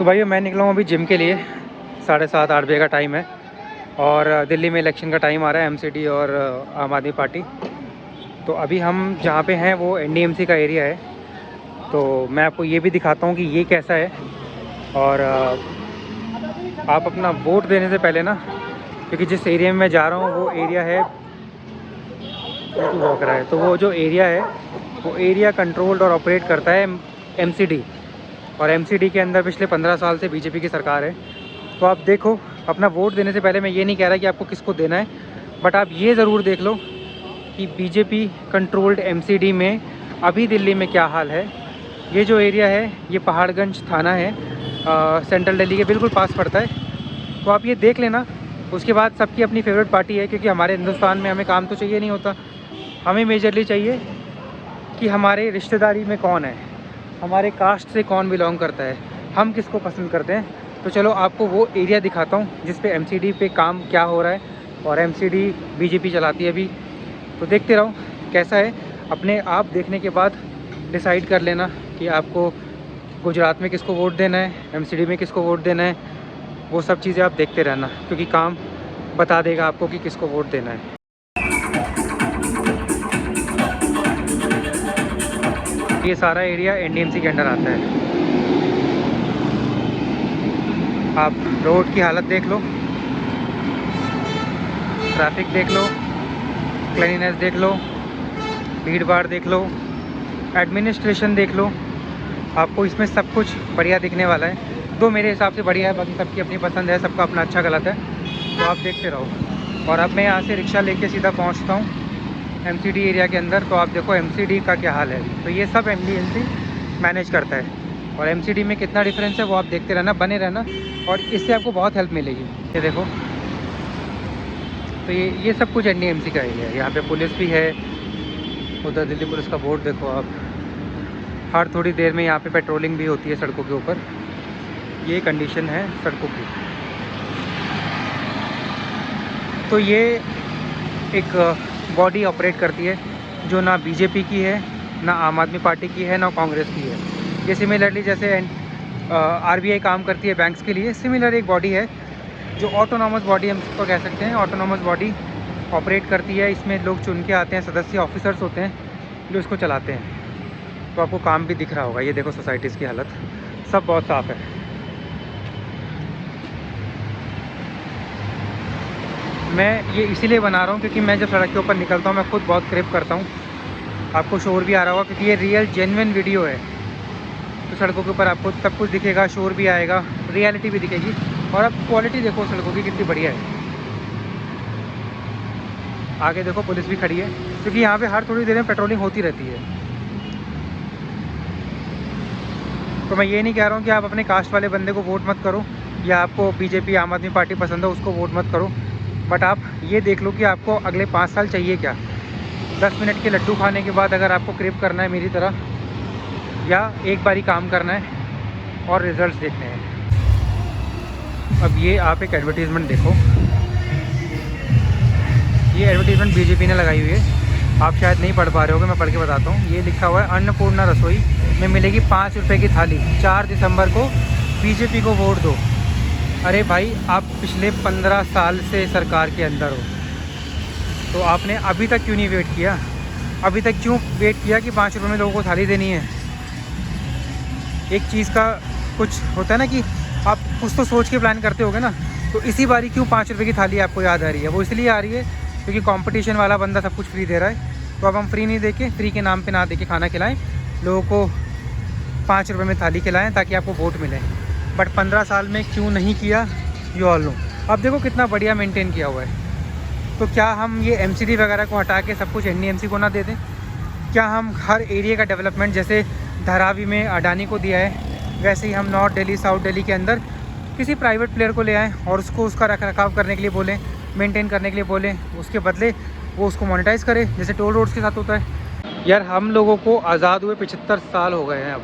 तो भाई मैं निकला हूँ अभी जिम के लिए। 7:30-8 बजे का टाइम है और दिल्ली में इलेक्शन का टाइम आ रहा है, एमसीडी और आम आदमी पार्टी। तो अभी हम जहाँ पे हैं वो एनडीएमसी का एरिया है। तो मैं आपको ये भी दिखाता हूँ कि ये कैसा है। और आप अपना वोट देने से पहले ना, क्योंकि जिस एरिया में मैं जा रहा हूँ वो एरिया है वॉक रहा है, तो वो जो एरिया है वो एरिया कंट्रोल्ड और ऑपरेट करता है एमसीडी। और एमसीडी के अंदर पिछले 15 साल से बीजेपी की सरकार है। तो आप देखो, अपना वोट देने से पहले मैं ये नहीं कह रहा कि आपको किसको देना है, बट आप ये ज़रूर देख लो कि बीजेपी कंट्रोल्ड एमसीडी में अभी दिल्ली में क्या हाल है। ये जो एरिया है ये पहाड़गंज थाना है, सेंट्रल दिल्ली के बिल्कुल पास पड़ता है। तो आप ये देख लेना। उसके बाद सबकी अपनी फेवरेट पार्टी है, क्योंकि हमारे हिंदुस्तान में हमें काम तो चाहिए नहीं होता, हमें मेजरली चाहिए कि हमारे रिश्तेदारी में कौन है, हमारे कास्ट से कौन बिलोंग करता है, हम किसको पसंद करते हैं। तो चलो आपको वो एरिया दिखाता हूँ जिस पे एमसीडी पे काम क्या हो रहा है। और एमसीडी बीजेपी चलाती है अभी, तो देखते रहो कैसा है। अपने आप देखने के बाद डिसाइड कर लेना कि आपको गुजरात में किसको वोट देना है, एमसीडी में किसको वोट देना है। वो सब चीज़ें आप देखते रहना, क्योंकि काम बता देगा आपको कि किसको वोट देना है। ये सारा एरिया एनडीएमसी के अंडर आता है। आप रोड की हालत देख लो, ट्रैफिक देख लो, क्लीनिनेस देख लो, भीड़ भाड़ देख लो, एडमिनिस्ट्रेशन देख लो। आपको इसमें सब कुछ बढ़िया दिखने वाला है। दो मेरे हिसाब से बढ़िया है, बाकी सबकी अपनी पसंद है, सबका अपना अच्छा गलत है। तो आप देखते रहो। और अब मैं यहाँ से रिक्शा लेके सीधा पहुँचता हूँ एमसीडी एरिया के अंदर। तो आप देखो एमसीडी का क्या हाल है। तो ये सब एमडीएमसी मैनेज करता है, और एमसीडी में कितना डिफरेंस है वो आप देखते रहना, बने रहना, और इससे आपको बहुत हेल्प मिलेगी। ये देखो, तो ये सब कुछ एनडीएमसी का एरिया है। यहाँ पे पुलिस भी है, उधर दिल्ली पुलिस का बोर्ड देखो आप। हर थोड़ी देर में यहाँ पे पेट्रोलिंग भी होती है सड़कों के ऊपर। ये कंडीशन है सड़कों की। तो ये एक बॉडी ऑपरेट करती है जो ना बीजेपी की है, ना आम आदमी पार्टी की है, ना कांग्रेस की है। ये सिमिलरली जैसे आरबीआई काम करती है बैंक्स के लिए, सिमिलर एक बॉडी है जो ऑटोनॉमस बॉडी हम इसको कह सकते हैं। ऑटोनॉमस बॉडी ऑपरेट करती है। इसमें लोग चुन के आते हैं, सदस्य ऑफिसर्स होते हैं जो इसको चलाते हैं। तो आपको काम भी दिख रहा होगा। ये देखो सोसाइटीज़ की हालत, सब बहुत साफ़ है। मैं ये इसीलिए बना रहा हूँ क्योंकि मैं जब सड़क के ऊपर निकलता हूँ मैं खुद बहुत क्रिप करता हूँ। आपको शोर भी आ रहा होगा क्योंकि ये रियल जेन्युइन वीडियो है। तो सड़कों के ऊपर आपको सब कुछ दिखेगा, शोर भी आएगा, रियलिटी भी दिखेगी। और अब क्वालिटी देखो सड़कों की कितनी बढ़िया है। आगे देखो पुलिस भी खड़ी है, क्योंकि यहाँ पे हर थोड़ी देर में पेट्रोलिंग होती रहती है। तो मैं ये नहीं कह रहा हूँ कि आप अपने कास्ट वाले बंदे को वोट मत करो, या आपको बीजेपी आम आदमी पार्टी पसंद है उसको वोट मत करो, बट आप ये देख लो कि आपको अगले 5 साल चाहिए क्या। 10 मिनट के लड्डू खाने के बाद अगर आपको क्रिप करना है मेरी तरह, या एक बारी काम करना है और रिजल्ट्स देखने हैं। अब ये आप एक एडवर्टीज़मेंट देखो, ये एडवर्टीज़मेंट बीजेपी ने लगाई हुई है। आप शायद नहीं पढ़ पा रहे होगे, मैं पढ़ के बताता हूँ। ये लिखा हुआ है अन्नपूर्णा रसोई में मिलेगी 5 रुपये की थाली, 4 दिसंबर को बीजेपी को वोट दो। अरे भाई, आप पिछले 15 साल से सरकार के अंदर हो, तो आपने अभी तक क्यों नहीं वेट किया? अभी तक क्यों वेट किया कि 5 रुपये में लोगों को थाली देनी है? एक चीज़ का कुछ होता है ना कि आप कुछ तो सोच के प्लान करते होगे ना। तो इसी बारी क्यों 5 रुपये की थाली आपको याद आ रही है? वो इसलिए आ रही है क्योंकि कंपटीशन वाला बंदा सब कुछ फ्री दे रहा है। तो अब हम फ्री नहीं दे के, फ्री के नाम पे ना दे के खाना खिलाएं लोगों को, 5 रुपये में थाली खिलाएं ताकि आपको वोट मिले। बट 15 साल में क्यों नहीं किया, यू ऑल नो। अब देखो कितना बढ़िया मेंटेन किया हुआ है। तो क्या हम ये एमसीडी वगैरह को हटा के सब कुछ एनडीएमसी को ना दे दें? क्या हम हर एरिया का डेवलपमेंट जैसे धारावी में अडानी को दिया है, वैसे ही हम नॉर्थ दिल्ली साउथ दिल्ली के अंदर किसी प्राइवेट प्लेयर को ले आएँ और उसको उसका रख रखाव करने के लिए बोलें, मेंटेन करने के लिए बोलें, उसके बदले वो उसको मोनेटाइज़ करे, जैसे टोल रोड्स के साथ होता है। यार, हम लोगों को आज़ाद हुए 75 साल हो गए हैं अब,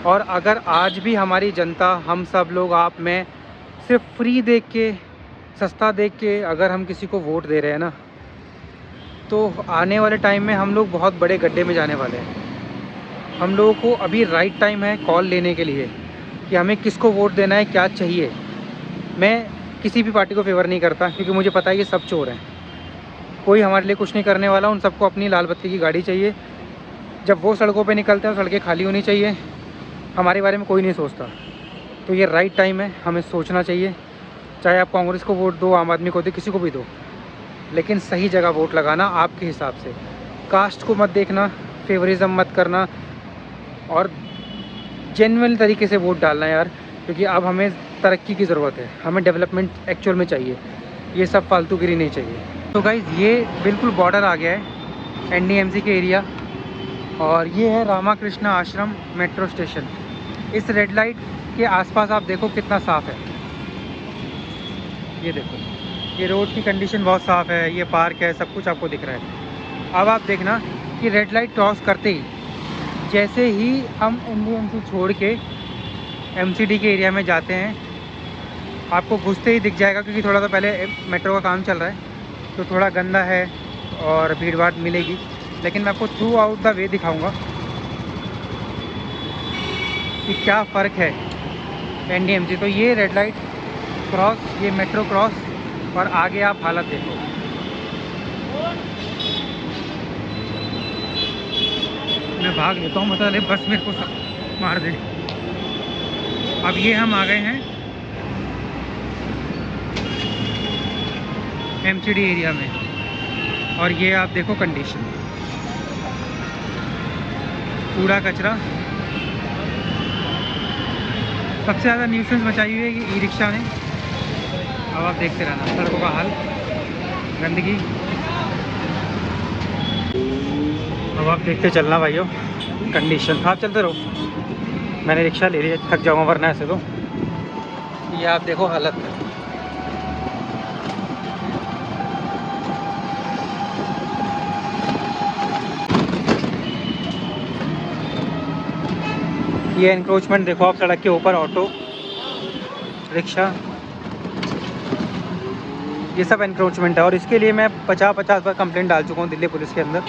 और अगर आज भी हमारी जनता, हम सब लोग, आप, मैं, सिर्फ फ्री देख के, सस्ता देख के अगर हम किसी को वोट दे रहे हैं ना, तो आने वाले टाइम में हम लोग बहुत बड़े गड्ढे में जाने वाले हैं। हम लोगों को अभी राइट टाइम है कॉल लेने के लिए। कि हमें किसको वोट देना है, क्या चाहिए। मैं किसी भी पार्टी को फेवर नहीं करता, क्योंकि मुझे पता है कि सब चोर हैं, कोई हमारे लिए कुछ नहीं करने वाला। उन सबको अपनी लाल बत्ती की गाड़ी चाहिए। जब वो सड़कों पे निकलते हैं सड़कें खाली होनी चाहिए। हमारे बारे में कोई नहीं सोचता। तो ये राइट टाइम है, हमें सोचना चाहिए। चाहे आप कांग्रेस को वोट दो, आम आदमी को दो, किसी को भी दो, लेकिन सही जगह वोट लगाना आपके हिसाब से। कास्ट को मत देखना, फेवरिज्म मत करना, और जेन्युइन तरीके से वोट डालना यार, क्योंकि अब हमें तरक्की की ज़रूरत है, हमें डेवलपमेंट एक्चुअल में चाहिए। ये सब फालतूगिरी नहीं चाहिए। तो गाइज़ ये बिल्कुल बॉर्डर आ गया है NDMC के एरिया, और ये है रामाकृष्ण आश्रम मेट्रो स्टेशन। इस रेड लाइट के आसपास आप देखो कितना साफ़ है। ये देखो, ये रोड की कंडीशन बहुत साफ़ है, ये पार्क है, सब कुछ आपको दिख रहा है। अब आप देखना कि रेड लाइट क्रॉस करते ही, जैसे ही हम NDMC छोड़ के MCD के एरिया में जाते हैं, आपको घुसते ही दिख जाएगा, क्योंकि थोड़ा सा पहले मेट्रो का काम चल रहा है तो थोड़ा गंदा है और भीड़ भाड़ मिलेगी, लेकिन मैं आपको थ्रू आउट द वे दिखाऊंगा कि क्या फ़र्क है NDMC। तो ये रेड लाइट क्रॉस, ये मेट्रो क्रॉस, और आगे आप हालत देखो। मैं भाग लेता हूँ, मतलब बस मेरे को मार दे। अब ये हम आ गए हैं MCD एरिया में, और ये आप देखो कंडीशन, कूड़ा कचरा। सबसे ज़्यादा न्यूसेंस मचाई हुई है ये ई-रिक्शा ने। अब आप देखते रहना सड़कों का हाल, गंदगी। अब आप देखते चलना भाइयों कंडीशन। आप चलते रहो, मैंने रिक्शा ले लिया, थक जाऊँगा वरना ऐसे तो। ये आप देखो हालत। ये एनक्रोचमेंट देखो आप, सड़क के ऊपर ऑटो रिक्शा, ये सब एनक्रोचमेंट है। और इसके लिए मैं 50 बार कंप्लेंट डाल चुका हूँ दिल्ली पुलिस के अंदर,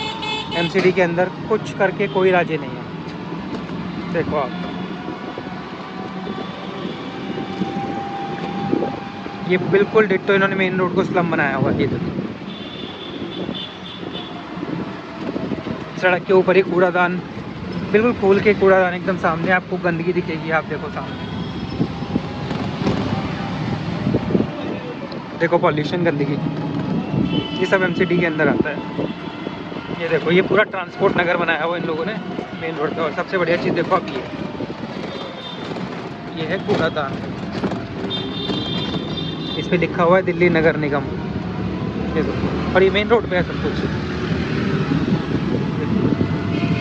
MCD के अंदर, कुछ करके कोई राजी नहीं है। देखो आप, ये बिल्कुल डिट्टो इन्होंने मेन रोड को स्लम बनाया हुआ है। ये देखो सड़क के ऊपर ही कूड़ादान, बिल्कुल खोल के कूड़ादान एकदम सामने आपको गंदगी दिखेगी। आप देखो सामने, देखो पॉल्यूशन, गंदगी, ये सब MCD के अंदर आता है। ये देखो, ये पूरा ट्रांसपोर्ट नगर बनाया हुआ इन लोगों ने मेन रोड पे। और सबसे बढ़िया चीज़ देखो आप, ये है कूड़ादान, इस पे लिखा हुआ है दिल्ली नगर निगम। ये देखो, और ये मेन रोड पे है सब कुछ।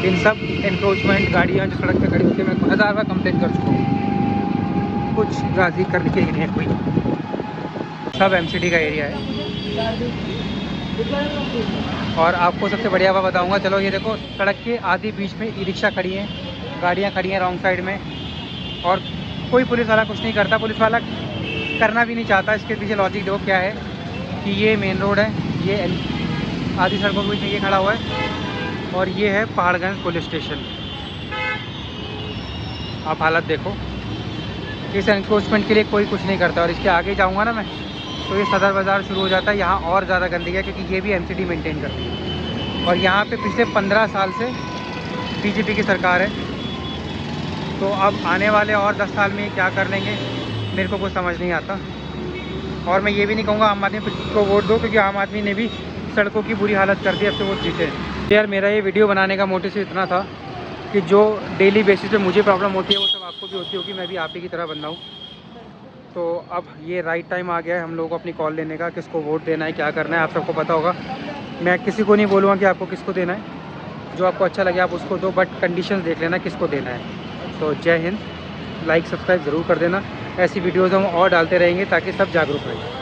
इन सब एनक्रोचमेंट गाड़ियाँ जो सड़क पे खड़ी होती है, मैं 1000 बार कंप्लेंट कर चुका हूँ, कुछ राजी करने के नहीं है कोई। सब MCD का एरिया है। और आपको सबसे बढ़िया बात बताऊंगा, चलो ये देखो सड़क के आधी बीच में ई-रिक्शा खड़ी हैं, गाड़ियाँ खड़ी हैं रॉन्ग साइड में, और कोई पुलिस वाला कुछ नहीं करता। पुलिस वाला करना भी नहीं चाहता। इसके पीछे लॉजिक देखो क्या है, कि ये मेन रोड है, ये आधी सड़कों के बीच में ये खड़ा हुआ है, और ये है पहाड़गंज पुलिस स्टेशन। आप हालत देखो, इस एनक्रोचमेंट के लिए कोई कुछ नहीं करता। और इसके आगे जाऊंगा ना मैं, तो ये सदर बाज़ार शुरू हो जाता है। यहाँ और ज़्यादा गंदगी है, क्योंकि ये भी MCD मेंटेन करती है, और यहाँ पे पिछले 15 साल से BJP की सरकार है। तो अब आने वाले और 10 साल में ये क्या कर लेंगे मेरे को कुछ समझ नहीं आता। और मैं ये भी नहीं कहूँगा आम आदमी को वोट दो, क्योंकि आम आदमी ने भी सड़कों की बुरी हालत कर दी, अब से वो जीते। तो यार मेरा ये वीडियो बनाने का मोटिव सिर्फ इतना था कि जो डेली बेसिस पे मुझे प्रॉब्लम होती है वो सब आपको भी होती होगी, मैं भी आप ही की तरह बंदा हूँ। तो अब ये राइट टाइम आ गया है हम लोगों को अपनी कॉल लेने का, किसको वोट देना है, क्या करना है, आप सबको पता होगा। मैं किसी को नहीं बोलूँगा कि आपको किसको देना है, जो आपको अच्छा लगे आप उसको दो, बट कंडीशंस देख लेना किसको देना है। तो जय हिंद, लाइक सब्सक्राइब ज़रूर कर देना। ऐसी वीडियोज़ हम और डालते रहेंगे ताकि सब जागरूक रहें।